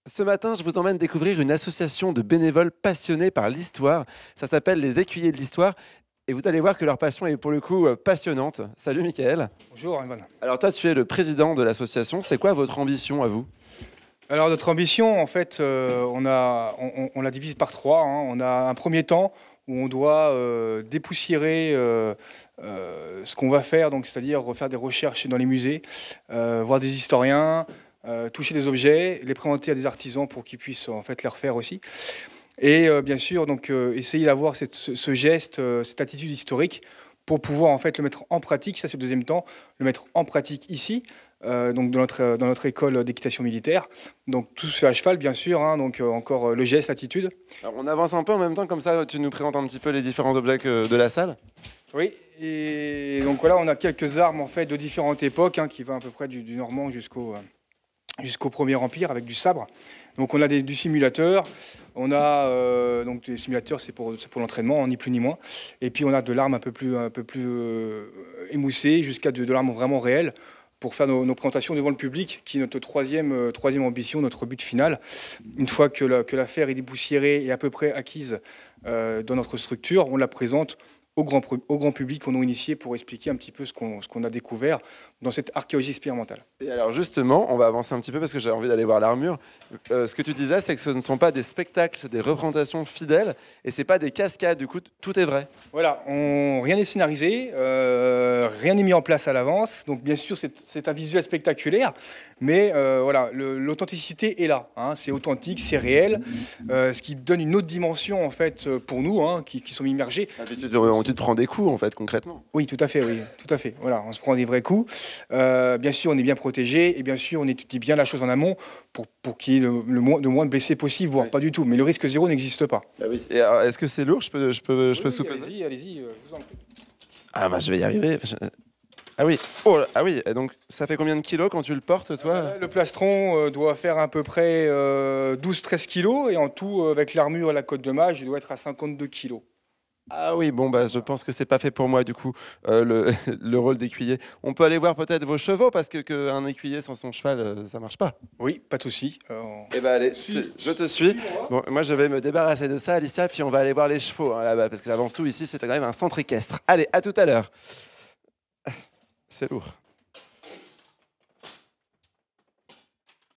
Ce matin, je vous emmène découvrir une association de bénévoles passionnés par l'histoire. Ça s'appelle les Écuyers de l'Histoire. Et vous allez voir que leur passion est pour le coup passionnante. Salut Mickaël. Bonjour Ivan. Alors toi, tu es le président de l'association. C'est quoi votre ambition à vous? Alors notre ambition, en fait, on la divise par trois, hein. On a un premier temps où on doit dépoussiérer ce qu'on va faire, donc c'est-à-dire refaire des recherches dans les musées, voir des historiens, toucher des objets, les présenter à des artisans pour qu'ils puissent en fait les refaire aussi. Et bien sûr, donc essayer d'avoir ce geste, cette attitude historique pour pouvoir en fait le mettre en pratique. Ça, c'est le deuxième temps, le mettre en pratique ici, donc dans notre école d'équitation militaire. Donc tout se fait à cheval, bien sûr, hein, donc encore le geste, l'attitude. Alors, on avance un peu en même temps, comme ça tu nous présentes un petit peu les différents objets de la salle. Oui, et donc voilà, on a quelques armes en fait de différentes époques, hein, qui vont à peu près du normand jusqu'au Premier Empire avec du sabre. Donc on a du simulateur, on a donc des simulateurs, c'est pour l'entraînement, ni plus ni moins. Et puis on a de l'arme un peu plus émoussée, jusqu'à de l'arme vraiment réelle pour faire nos présentations devant le public, qui est notre troisième ambition, notre but final. Une fois que l'affaire est dépoussiérée et à peu près acquise dans notre structure, on la présente au grand public qu'on a initié pour expliquer un petit peu ce qu'on a découvert dans cette archéologie expérimentale. Et alors justement, on va avancer un petit peu parce que j'ai envie d'aller voir l'armure. Ce que tu disais, c'est que ce ne sont pas des spectacles, c'est des représentations fidèles et c'est pas des cascades. Du coup, tout est vrai. Voilà, rien n'est scénarisé, rien n'est mis en place à l'avance. Donc bien sûr, c'est un visuel spectaculaire, mais voilà, l'authenticité est là, hein. C'est authentique, c'est réel, ce qui donne une autre dimension en fait pour nous, hein, qui sommes immergés. Tu te prends des coups en fait concrètement. Oui, tout à fait, oui, tout à fait. Voilà, on se prend des vrais coups. Bien sûr, on est bien protégé et bien sûr, on étudie bien la chose en amont pour qu'il y ait le moins de blessés possible, voire pas du tout. Mais le risque zéro n'existe pas. Ah oui. Et est-ce que c'est lourd? Je peux soupeser? Allez-y, je vous en prie. Ah bah je vais y arriver. Ah oui. Oh, ah oui. Et donc ça fait combien de kilos quand tu le portes toi? Le plastron doit faire à peu près 12-13 kilos et en tout, avec l'armure et la cotte de mage, il doit être à 52 kilos. Ah oui, bon bah je pense que c'est pas fait pour moi du coup le rôle d'écuyer. On peut aller voir peut-être vos chevaux parce qu'un écuyer sans son cheval ça marche pas. Oui, pas de souci. Eh ben allez, je te suis. Bon, moi je vais me débarrasser de ça, Alicia, puis on va aller voir les chevaux hein, là-bas parce que avant tout ici c'est quand même un centre équestre. Allez, à tout à l'heure. C'est lourd.